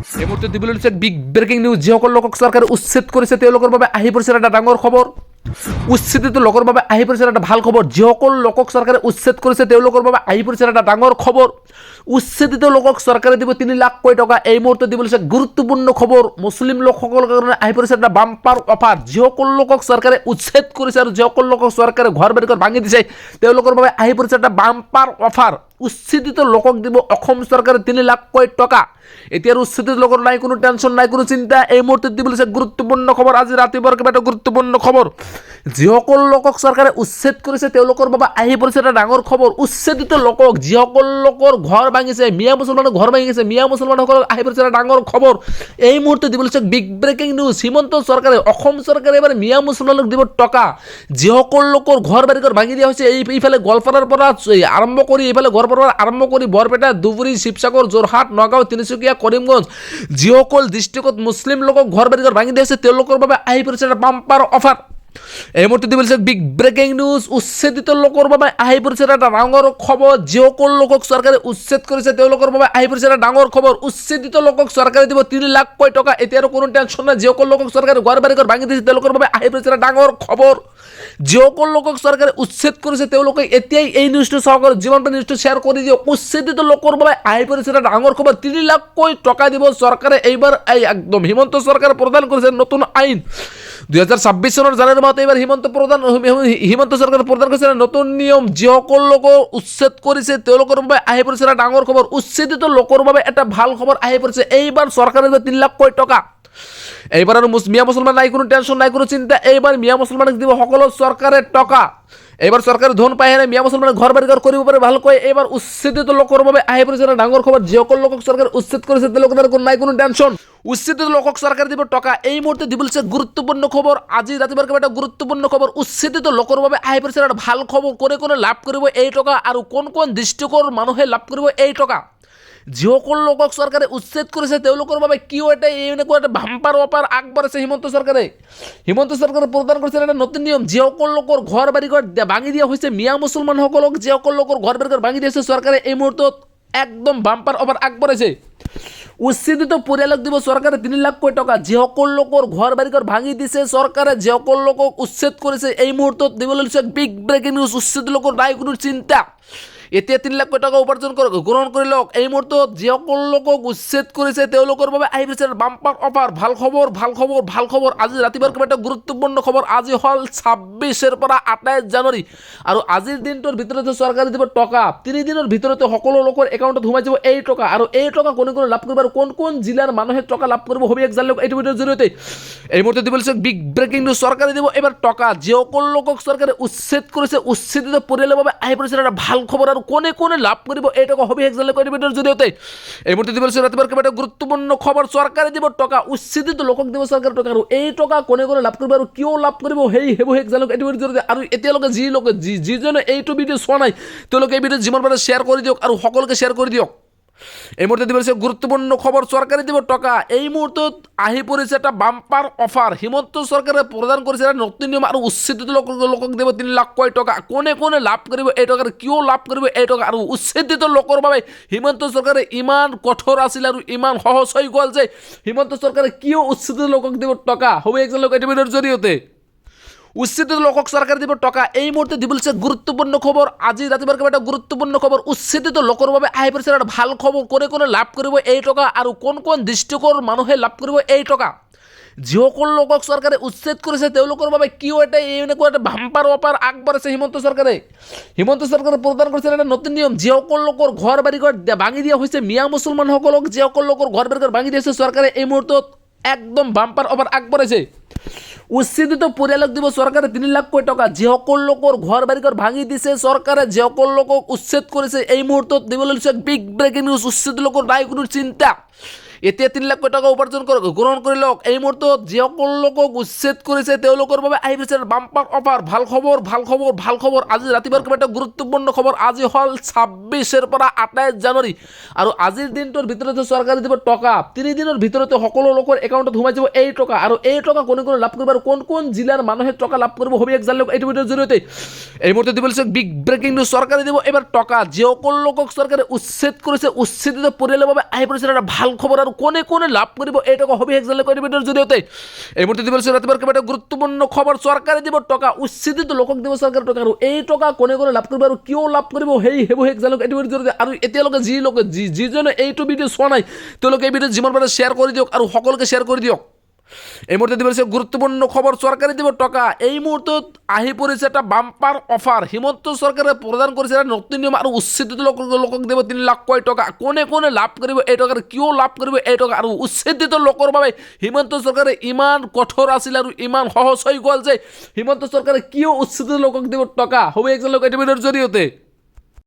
এই মুহূৰ্তে দিবলৈ লৈছে বিগ ব্ৰেকিং নিউজ। যিসকল লোকক চৰকাৰে উচ্ছেদ কৰিছে তেওঁলোকৰ বাবে আহি পৰিছে এটা ডাঙৰ খবৰ। উচ্ছেদিত লোকৰ বাবে আহি পৰিছে এটা ভাল খবৰ। যিসকল লোকক চৰকাৰে উচ্ছেদ কৰিছে তেওঁলোকৰ বাবে আহি পৰিছে এটা ডাঙৰ খবৰ। উচ্ছেদিত লোকক চৰকাৰে দিব 3 লাখ কোটি টকা। এই মুহূৰ্তে দিব লৈছে গুৰুত্বপূৰ্ণ খবৰ। মুছলিম লোকসকলৰ কাৰণে আহি পৰিছে এটা বাম্পাৰ অফাৰ। যিসকল লোকক চৰকাৰে উচ্ছেদ কৰিছে আৰু যিসকল লোকক চৰকাৰে ঘৰ বাৰী ভাঙি দিছে তেওঁলোকৰ বাবে আহি পৰিছে এটা বাম্পাৰ অফাৰ। উচ্ছেদিত লোকক দিব অসম চৰকাৰে 3 লাখ কোটি টকা। এতিয়া উচ্ছেদিত লোকৰ নাই কোনো টেনশ্যন, নাই কোনো চিন্তা। এই মুহূৰ্তে দিব লৈছে গুৰুত্বপূৰ্ণ খবৰ। আজি ৰাতিপুৱাৰ কিবা এটা গুৰুত্বপূৰ্ণ খবৰ। যিসকল লোকক চৰকাৰে উচ্ছেদ কৰিছে তেওঁলোকৰ বাবে আহি পৰিছে এটা ডাঙৰ খবৰ। উচ্ছেদিত লোকক, যিসকল লোকৰ ঘৰ ভাঙিছে, মিয়া মুছলমানৰ ঘৰ ভাঙিছে, মিয়া মুছলমানসকলক আহি পৰিছে এটা ডাঙৰ খবৰ। এই মুহূৰ্তে দিব লৈছে বিগ ব্ৰেকিং নিউজ। হিমন্ত চৰকাৰে, অসম চৰকাৰে এবাৰ মিয়া মুছলমানক দিব টকা। যিসকল লোকৰ ঘৰ বাৰী ভাঙি দিয়া হৈছে, এইফালে গোৱালপাৰাৰ পৰা আৰম্ভ কৰি এইফালে আৰম্ভ কৰি বৰপেটা, ধুবুৰী, শিৱসাগৰ, যোৰহাট, নগাঁও, তিনিচুকীয়া, কৰিমগঞ্জ, যিসকল ডিষ্ট্ৰিক্টত মুছলিম লোকক ঘৰ বাৰী ভাঙি দিয়া হৈছে তেওঁলোকৰ বাবে আহি পৰিছে এটা বাম্পাৰ অফাৰ। এই মুহূৰ্তে দিব লৈছে বিগ ব্ৰেকিং নিউজ। উচ্ছেদিত লোকৰ বাবে আহি পৰিছে এটা ডাঙৰ খবৰ। যিসকল লোকক চৰকাৰে উচ্ছেদ কৰিছে তেওঁলোকৰ বাবে আহি পৰিছে এটা ডাঙৰ খবৰ। উচ্ছেদিত লোকক চৰকাৰে দিব 3 লাখ কোটি টকা। এতিয়া আৰু কোনো টেনশ্যন নাই। যিসকল লোকক চৰকাৰে ঘৰ বাৰী ভাঙি দিছে তেওঁলোকৰ বাবে আহি পৰিছে এটা ডাঙৰ খবৰ। যিসকল লোকক চৰকাৰে উচ্ছেদ কৰিছে তেওঁলোকে এতিয়াই এই নিউজটো সহকাৰে যিমান পাৰে নিউজটো শ্বেয়াৰ কৰি দিয়ক। উচ্ছেদিত লোকৰ বাবে আহি পৰিছে এটা ডাঙৰ খবৰ। 3 লাখ কোটি টকা দিব চৰকাৰে। এইবাৰ একদম হিমন্ত চৰকাৰে প্ৰদান কৰিছে নতুন আইন। 2026 চনৰ জানুৱাৰী মাহত এইবাৰ হিমন্ত চৰকাৰে প্ৰদান কৰিছে নতুন নিয়ম। যিসকল লোকক উচ্ছেদ কৰিছে তেওঁলোকৰ বাবে আহি পৰিছে এটা ডাঙৰ খবৰ। উচ্ছেদিত লোকৰ বাবে এটা ভাল খবৰ আহি পৰিছে। এইবাৰ চৰকাৰে 3 লাখ কোটি টকা। এইবাৰ আৰু মিয়া মুছলমান নাই কোনো টেনশ্যন, নাই কোনো চিন্তা। এইবাৰ মিয়া মুছলমানক দিব সকলো চৰকাৰে টকা। এইবাৰ চৰকাৰে ধন পাই আহে মিয়া মুছলমানে ঘৰ বাৰী কৰিব পাৰে ভালকৈ। এইবাৰ উচ্ছেদিত লোকৰ বাবে আহি পৰিছে এটা ডাঙৰ খবৰ। যিসকল লোকক চৰকাৰে উচ্ছেদ কৰিছে তেওঁলোকৰ নাই কোনো টেনশ্যন। উচ্ছেদিত লোকক চৰকাৰে দিব টকা। এই মুহূৰ্তে দিব লৈছে গুৰুত্বপূৰ্ণ খবৰ। আজি ৰাতিপুৱাৰ কিবা এটা গুৰুত্বপূৰ্ণ খবৰ। উচ্ছেদিত লোকৰ বাবে আহি পৰিছে এটা ভাল খবৰ। কোনে লাভ কৰিব এই টকা আৰু কোন ডিষ্ট্ৰিক্টৰ মানুহে লাভ কৰিব এই টকা। যিসকল লোকক চৰকাৰে উচ্ছেদ কৰিছে তেওঁলোকৰ বাবে কিয় এটা এনেকুৱা এটা বাম্পাৰ অফাৰ আগবঢ়াইছে হিমন্ত চৰকাৰে। হিমন্ত চৰকাৰে প্ৰদান কৰিছে এটা নতুন নিয়ম। যিসকল লোকৰ ঘৰ বাৰী ভাঙি দিয়া হৈছে, মিয়া মুছলমানসকলক যিসকল লোকৰ ঘৰ বাৰী ভাঙি দিয়া হৈছে চৰকাৰে এই মুহূৰ্তত একদম বাম্পাৰ অফাৰ আগবঢ়াইছে। উচ্ছেদিত পৰিয়ালক দিব চৰকাৰে 3 লাখ কোটি টকা। যিসকল লোকৰ ঘৰ বাৰী ভাঙি দিছে চৰকাৰে, যিসকল লোকক উচ্ছেদ কৰিছে এই মুহূৰ্তত দিবলৈ লৈছে বিগ ব্ৰেকিং নিউজ। উচ্ছেদিত লোকৰ নাই কোনো চিন্তা। এতিয়া 3 লাখ কোটি টকা উপাৰ্জন গ্ৰহণ কৰি লওক। এই মুহূৰ্তত যিসকল লোকক উচ্ছেদ কৰিছে তেওঁলোকৰ বাবে আহি পৰিছে বাম্পাৰ অফাৰ। ভাল খবৰ, ভাল খবৰ, ভাল খবৰ। আজি ৰাতিপুৱাৰ কিবা এটা গুৰুত্বপূৰ্ণ খবৰ। আজি হ'ল 26 পৰা 28 জানুৱাৰী আৰু আজিৰ দিনটোৰ ভিতৰতে চৰকাৰে দিব টকা। 3 দিনৰ ভিতৰতে সকলো লোকৰ একাউণ্টত সোমাই যাব এই টকা। আৰু এই টকা কোনে লাভ কৰিব আৰু কোন জিলাৰ মানুহে টকা লাভ কৰিব হ'ব জানি লওক এইটো ভিডিঅ'ৰ জৰিয়তে। এই মুহূৰ্তে দিব লৈছে বিগ ব্ৰেকিং নিউজ। চৰকাৰে দিব এইবাৰ টকা। যিসকল লোকক চৰকাৰে উচ্ছেদ কৰিছে, উচ্ছেদিত পৰিয়ালৰ বাবে আহি পৰিছে এটা ভাল খবৰ। আৰু কোনে লাভ কৰিব এই টকা হ'ব জানি লওক এইটো ভিডিঅ'ৰ জৰিয়তে। এই মুহূৰ্তে দিব লৈছে ৰাতিপুৱাৰ কিবা এটা গুৰুত্বপূৰ্ণ খবৰ। চৰকাৰে দিব টকা। উচ্ছেদিত লোকক দিব চৰকাৰে টকা। আৰু এই টকা কোনে লাভ কৰিব আৰু কিয় লাভ কৰিব জানি লওক এইটো ভিডিঅ'ৰ জৰিয়তে। আৰু এতিয়ালৈকে যিজনে এইটো ভিডিঅ' চোৱা নাই তেওঁলোকে এই ভিডিঅ' যিমান পাৰে শ্বেয়াৰ কৰি দিয়ক আৰু সকলোকে শ্বেয়াৰ কৰি দিয়ক। এই মুহূৰ্তে দিব গুৰুত্বপূৰ্ণ খবৰ। চৰকাৰে দিব টকা। এই মুহূৰ্তত আহি পৰিছে এটা বাম্পাৰ অফাৰ। হিমন্ত চৰকাৰে প্ৰদান কৰিছে এটা নতুন নিয়ম আৰু উচ্ছেদিত লোকক দিব 3 লাখ কোটি টকা। কোনে লাভ কৰিব এই টকা, কিয় লাভ কৰিব এই টকা। আৰু উচ্ছেদিত লোকৰ বাবে হিমন্ত চৰকাৰে ইমান কঠোৰ আছিল আৰু ইমান সহজ হৈ গ'ল যে হিমন্ত চৰকাৰে কিয় উচ্ছেদিত লোকক দিব টকা হ'ব জানি লওক এইটো ভিডিঅ'ৰ জৰিয়তে। উচ্ছেদিত লোকক চৰকাৰে দিব টকা। এই মুহূৰ্তে দিব লৈছে গুৰুত্বপূৰ্ণ খবৰ। আজি ৰাতিপুৱাৰ কিবা এটা গুৰুত্বপূৰ্ণ খবৰ। উচ্ছেদিত লোকৰ বাবে আহি পৰিছে এটা ভাল খবৰ। কোনে লাভ কৰিব এই টকা আৰু কোন ডিষ্ট্ৰিক্টৰ মানুহে লাভ কৰিব এই টকা। যিসকল লোকক চৰকাৰে উচ্ছেদ কৰিছে তেওঁলোকৰ বাবে কিয় এটা এনেকুৱা এটা বাম্পাৰ অফাৰ আগবঢ়াইছে হিমন্ত চৰকাৰে। হিমন্ত চৰকাৰে প্ৰদান কৰিছে এটা নতুন নিয়ম। যিসকল লোকৰ ঘৰ বাৰী ভাঙি দিয়া হৈছে, মিয়া মুছলমানসকলক যিসকল লোকৰ ঘৰ বাৰী ভাঙি দিয়া হৈছে চৰকাৰে এই মুহূৰ্তত একদম বাম্পাৰ অফাৰ আগবঢ়াইছে। উচ্ছেদিত পৰিয়ালক দিব চৰকাৰে 3 লাখ কোটি টকা। যিসকল লোকৰ ঘৰ বাৰী ভাঙি দিছে চৰকাৰে, যিসকল লোকক উচ্ছেদ কৰিছে এই মুহূৰ্তত দিবলৈ লৈছে বিগ ব্ৰেকিং নিউজ। উচ্ছেদিত লোকৰ নাই কোনো চিন্তা। এতিয়া 3 লাখ কোটি টকা উপাৰ্জন গ্ৰহণ কৰি লওক। এই মুহূৰ্তত যিসকল লোকক উচ্ছেদ কৰিছে তেওঁলোকৰ বাবে আহি পৰিছে বাম্পাৰ অফাৰ। ভাল খবৰ, ভাল খবৰ, ভাল খবৰ। আজি ৰাতিপুৱাৰ কিবা এটা গুৰুত্বপূৰ্ণ খবৰ। আজি হ'ল 26 পৰা 28 জানুৱাৰী আৰু আজিৰ দিনটোৰ ভিতৰতে চৰকাৰে দিব টকা। 3 দিনৰ ভিতৰতে সকলো লোকৰ একাউণ্টত সোমাই যাব এই টকা। আৰু এই টকা কোনে লাভ কৰিব আৰু কোন জিলাৰ মানুহে টকা লাভ কৰিব হ'ব জানি লওক এইটো ভিডিঅ'ৰ জৰিয়তে। এই মুহূৰ্তে দিব লৈছে বিগ ব্ৰেকিং নিউজ। চৰকাৰে দিব এইবাৰ টকা। যিসকল লোকক চৰকাৰে উচ্ছেদ কৰিছে, উচ্ছেদিত পৰিয়ালৰ বাবে আহি পৰিছে এটা ভাল খবৰ। আৰু কোনে লাভ কৰিব এই টকা হবে একজন লোক ভিডিঅ'ৰ জৰিয়তে এই মুহূৰ্তে দিব ৰাতিপুৱাৰ কিবা এটা গুৰুত্বপূৰ্ণ খবৰ চৰকাৰে দিব টকা উচ্ছেদিত লোকক দিব চৰকাৰে টকা আৰু এই টকা কোনে লাভ কৰিব আৰু কিয় লাভ কৰিব সেই হেবু একজন লোক এইটো জৰিয়তে আৰু এতিয়ালৈকে যিজনে এইটো ভিডিঅ' চোৱা নাই তেওঁলোকে এই ভিডিঅ' যিমান পাৰে শ্বেয়াৰ কৰি দিয়ক আৰু সকলোকে শ্বেয়াৰ কৰি দিয়ক এই মুহূৰ্তে দিব গুৰুত্বপূৰ্ণ খবৰ চৰকাৰে দিব টকা এই মুহূৰ্তত আহি পৰিছে এটা বাম্পাৰ অফাৰ হিমন্ত চৰকাৰে প্ৰদান কৰিছে নতুন নিয়ম আৰু উচ্ছেদিত লোকক দিব 3 লাখ টকা কোনে লাভ কৰিব এই টকাৰ কিয় লাভ কৰিব এই টকা আৰু উচ্ছেদিত লোকৰ বাবে হিমন্ত চৰকাৰে ইমান কঠোৰ আছিল আৰু ইমান সহজ হৈ গ'ল যে হিমন্ত চৰকাৰে কিয় উচ্ছেদিত লোকক দিব টকা হ'ব একজন লোক এই ভিডিঅ'ৰ জৰিয়তে